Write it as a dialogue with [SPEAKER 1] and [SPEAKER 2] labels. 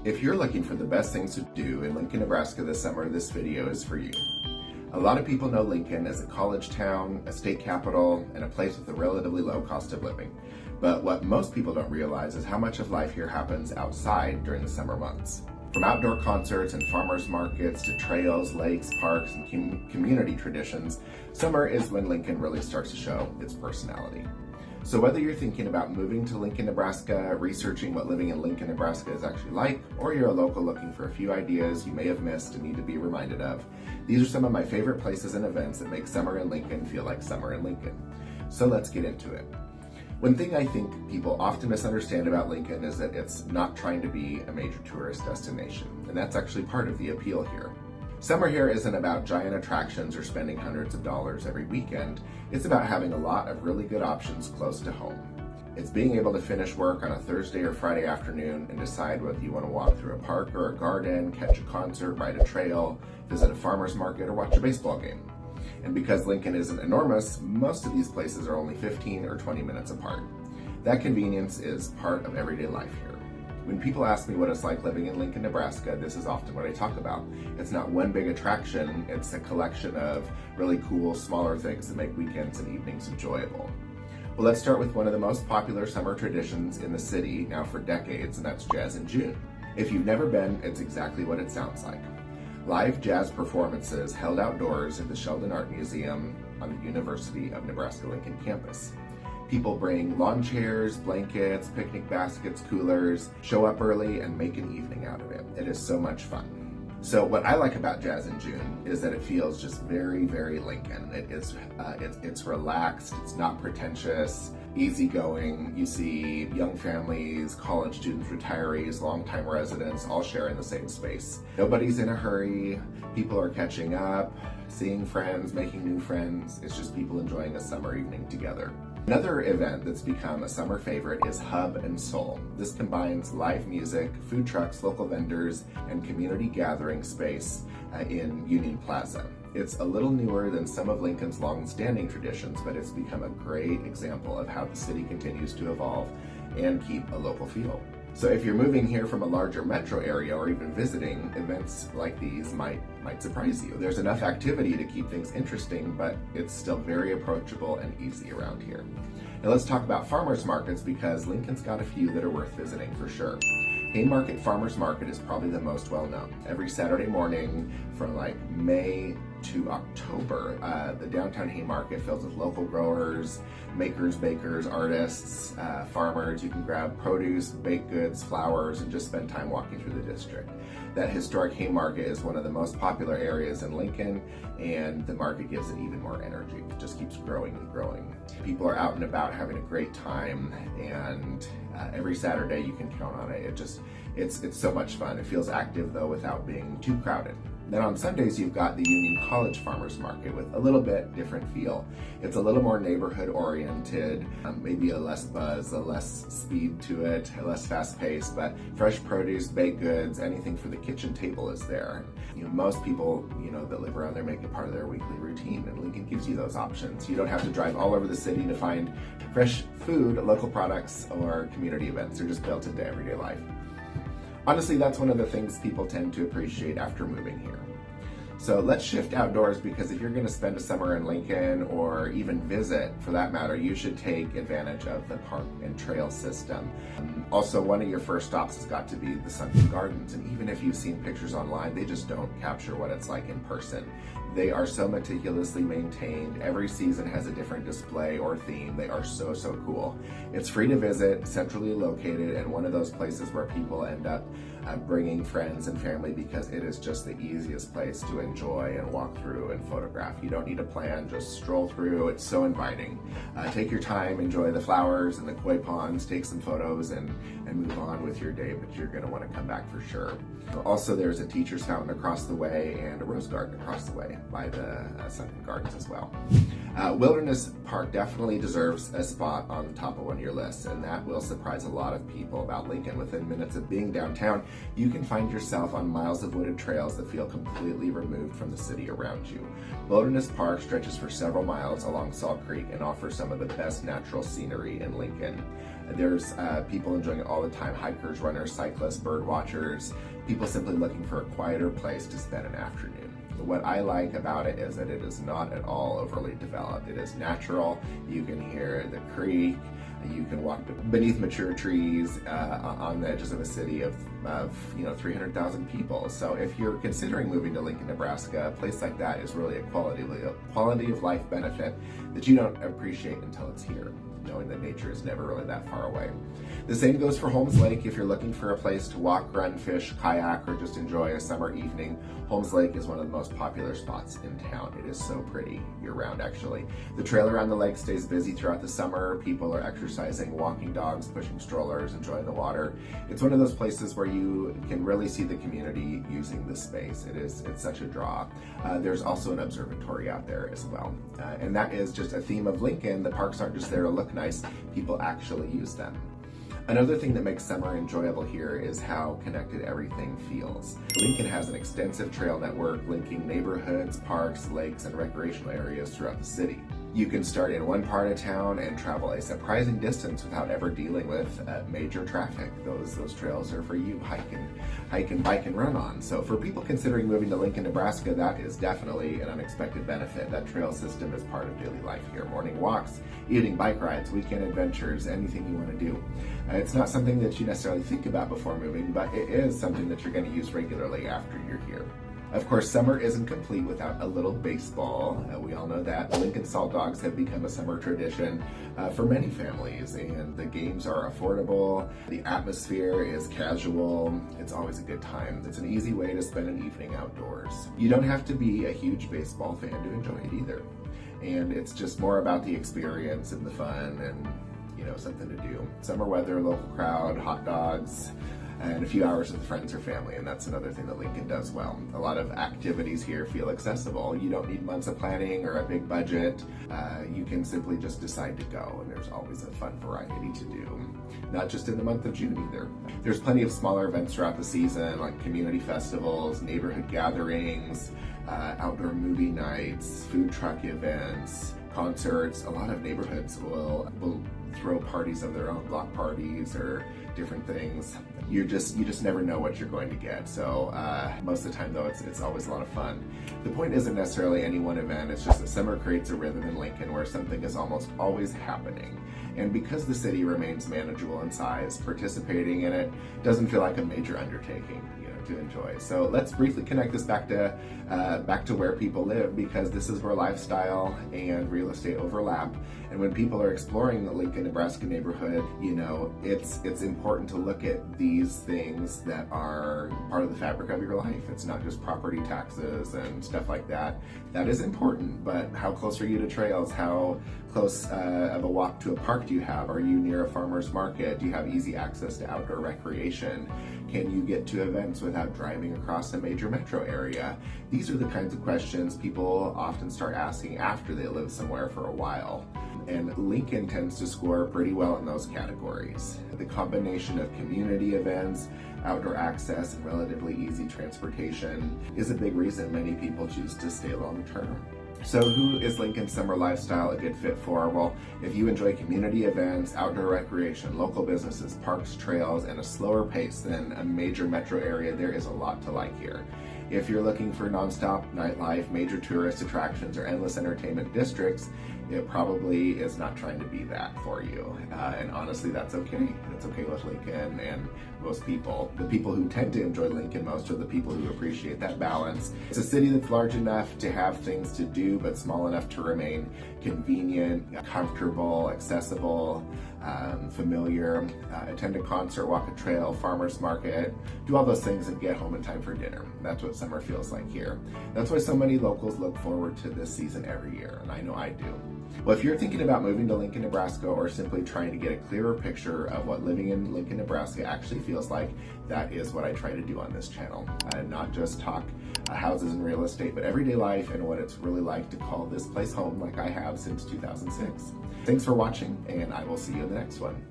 [SPEAKER 1] If you're looking for the best things to do in Lincoln, Nebraska this summer, this video is for you. A lot of people know Lincoln as a college town, a state capital, and a place with a relatively low cost of living. But what most people don't realize is how much of life here happens outside during the summer months. From outdoor concerts and farmers markets to trails, lakes, parks, and community traditions, summer is when Lincoln really starts to show its personality. So whether you're thinking about moving to Lincoln, Nebraska, researching what living in Lincoln, Nebraska is actually like, or you're a local looking for a few ideas you may have missed and need to be reminded of, these are some of my favorite places and events that make summer in Lincoln feel like summer in Lincoln. So let's get into it. One thing I think people often misunderstand about Lincoln is that it's not trying to be a major tourist destination, and that's actually part of the appeal here. Summer here isn't about giant attractions or spending hundreds of dollars every weekend. It's about having a lot of really good options close to home. It's being able to finish work on a Thursday or Friday afternoon and decide whether you want to walk through a park or a garden, catch a concert, ride a trail, visit a farmer's market, or watch a baseball game. And because Lincoln isn't enormous, most of these places are only 15 or 20 minutes apart. That convenience is part of everyday life here. When people ask me what it's like living in Lincoln, Nebraska, this is often what I talk about. It's not one big attraction, it's a collection of really cool, smaller things that make weekends and evenings enjoyable. Well, let's start with one of the most popular summer traditions in the city now for decades, and that's Jazz in June. If you've never been, it's exactly what it sounds like. Live jazz performances held outdoors at the Sheldon Art Museum on the University of Nebraska-Lincoln campus. People bring lawn chairs, blankets, picnic baskets, coolers, show up early, and make an evening out of it. It is so much fun. So what I like about Jazz in June is that it feels just very, very Lincoln. It's relaxed, it's not pretentious, easygoing. You see young families, college students, retirees, longtime residents all share in the same space. Nobody's in a hurry, people are catching up, seeing friends, making new friends. It's just people enjoying a summer evening together. Another event that's become a summer favorite is Hub and Soul. This combines live music, food trucks, local vendors, and community gathering space in Union Plaza. It's a little newer than some of Lincoln's long-standing traditions, but it's become a great example of how the city continues to evolve and keep a local feel. So if you're moving here from a larger metro area or even visiting, events like these might surprise you. There's enough activity to keep things interesting, but it's still very approachable and easy around here. Now let's talk about farmers markets, because Lincoln's got a few that are worth visiting for sure. Haymarket Farmers Market is probably the most well-known. Every Saturday morning from like May to October, the downtown Haymarket fills with local growers, makers, bakers, artists, farmers. You can grab produce, baked goods, flowers, and just spend time walking through the district. That historic Haymarket is one of the most popular areas in Lincoln, and the market gives it even more energy. It just keeps growing and growing. People are out and about having a great time, and every Saturday you can count on it. It's so much fun. It feels active though without being too crowded. Then on Sundays, you've got the Union College Farmers Market with a little bit different feel. It's a little more neighborhood oriented, maybe a less buzz, a less speed to it, less fast paced, but fresh produce, baked goods, anything for the kitchen table is there. Most people, that live around there make it part of their weekly routine, and Lincoln gives you those options. You don't have to drive all over the city to find fresh food, local products, or community events. They're just built into everyday life. Honestly, that's one of the things people tend to appreciate after moving here. So let's shift outdoors, because if you're going to spend a summer in Lincoln, or even visit for that matter, you should take advantage of the park and trail system. Also, one of your first stops has got to be the Sunken Gardens, and even if you've seen pictures online, they just don't capture what it's like in person. They are so meticulously maintained. Every season has a different display or theme. They are so cool. It's free to visit, centrally located, and one of those places where people end up bringing friends and family, because it is just the easiest place to enjoy and walk through and photograph. You don't need a plan, just stroll through. It's so inviting. Take your time, enjoy the flowers and the koi ponds, take some photos, and move on with your day, but you're going to want to come back for sure. Also, there's a teacher's fountain across the way and a rose garden across the way by the Sunken Gardens as well. Wilderness Park definitely deserves a spot on the top of one of your lists, and that will surprise a lot of people about Lincoln. Within minutes of being downtown, you can find yourself on miles of wooded trails that feel completely removed from the city around you. Wilderness Park stretches for several miles along Salt Creek and offers some of the best natural scenery in Lincoln. There's people enjoying it all the time, hikers, runners, cyclists, bird watchers, people simply looking for a quieter place to spend an afternoon. What I like about it is that it is not at all overly developed. It is natural. You can hear the creek. You can walk beneath mature trees on the edges of a city of 300,000 people. So if you're considering moving to Lincoln, Nebraska, a place like that is really a quality of life benefit that you don't appreciate until it's here, knowing that nature is never really that far away. The same goes for Holmes Lake. If you're looking for a place to walk, run, fish, kayak, or just enjoy a summer evening, Holmes Lake is one of the most popular spots in town. It is so pretty year-round, actually. The trail around the lake stays busy throughout the summer. People are exercising, walking dogs, pushing strollers, enjoying the water. It's one of those places where you can really see the community using the space. It's such a draw. There's also an observatory out there as well. And that is just a theme of Lincoln. The parks aren't just there to look nice, people actually use them. Another thing that makes summer enjoyable here is how connected everything feels. Lincoln has an extensive trail network linking neighborhoods, parks, lakes, and recreational areas throughout the city. You can start in one part of town and travel a surprising distance without ever dealing with major traffic. Those trails are for you, hike and bike and run on. So for people considering moving to Lincoln, Nebraska, that is definitely an unexpected benefit. That trail system is part of daily life here. Morning walks, evening bike rides, weekend adventures, anything you want to do. It's not something that you necessarily think about before moving, but it is something that you're going to use regularly after you're here. Of course, summer isn't complete without a little baseball. We all know that. The Lincoln Saltdogs have become a summer tradition for many families, and the games are affordable. The atmosphere is casual. It's always a good time. It's an easy way to spend an evening outdoors. You don't have to be a huge baseball fan to enjoy it either. And it's just more about the experience and the fun and, something to do. Summer weather, local crowd, hot dogs, and a few hours with friends or family, and that's another thing that Lincoln does well. A lot of activities here feel accessible. You don't need months of planning or a big budget. You can simply just decide to go, and there's always a fun variety to do. Not just in the month of June either. There's plenty of smaller events throughout the season, like community festivals, neighborhood gatherings, outdoor movie nights, food truck events, concerts. A lot of neighborhoods will throw parties of their own, block parties or different things. You just never know what you're going to get. So most of the time though, it's always a lot of fun. The point isn't necessarily any one event, it's just that summer creates a rhythm in Lincoln where something is almost always happening. And because the city remains manageable in size, participating in it doesn't feel like a major undertaking to enjoy. So let's briefly connect this back to where people live, because this is where lifestyle and real estate overlap. And when people are exploring the Lincoln, Nebraska neighborhood, it's important to look at these things that are part of the fabric of your life. It's not just property taxes and stuff like that. That is important, but how close are you to trails? How close of a walk to a park do you have? Are you near a farmer's market? Do you have easy access to outdoor recreation? Can you get to events without driving across a major metro area? These are the kinds of questions people often start asking after they live somewhere for a while. And Lincoln tends to score pretty well in those categories. The combination of community events, outdoor access, and relatively easy transportation is a big reason many people choose to stay long term. So who is Lincoln's summer lifestyle a good fit for? Well, if you enjoy community events, outdoor recreation, local businesses, parks, trails, and a slower pace than a major metro area, there is a lot to like here. If you're looking for nonstop nightlife, major tourist attractions, or endless entertainment districts, it probably is not trying to be that for you. And honestly, that's okay. That's okay with Lincoln and most people. The people who tend to enjoy Lincoln most are the people who appreciate that balance. It's a city that's large enough to have things to do, but small enough to remain convenient, comfortable, accessible, familiar. Attend a concert, walk a trail, farmer's market, do all those things and get home in time for dinner. That's what summer feels like here. That's why so many locals look forward to this season every year, and I know I do. Well, if you're thinking about moving to Lincoln, Nebraska, or simply trying to get a clearer picture of what living in Lincoln, Nebraska actually feels like, that is what I try to do on this channel. Not just talk houses and real estate, but everyday life and what it's really like to call this place home like I have since 2006. Thanks for watching, and I will see you in the next one.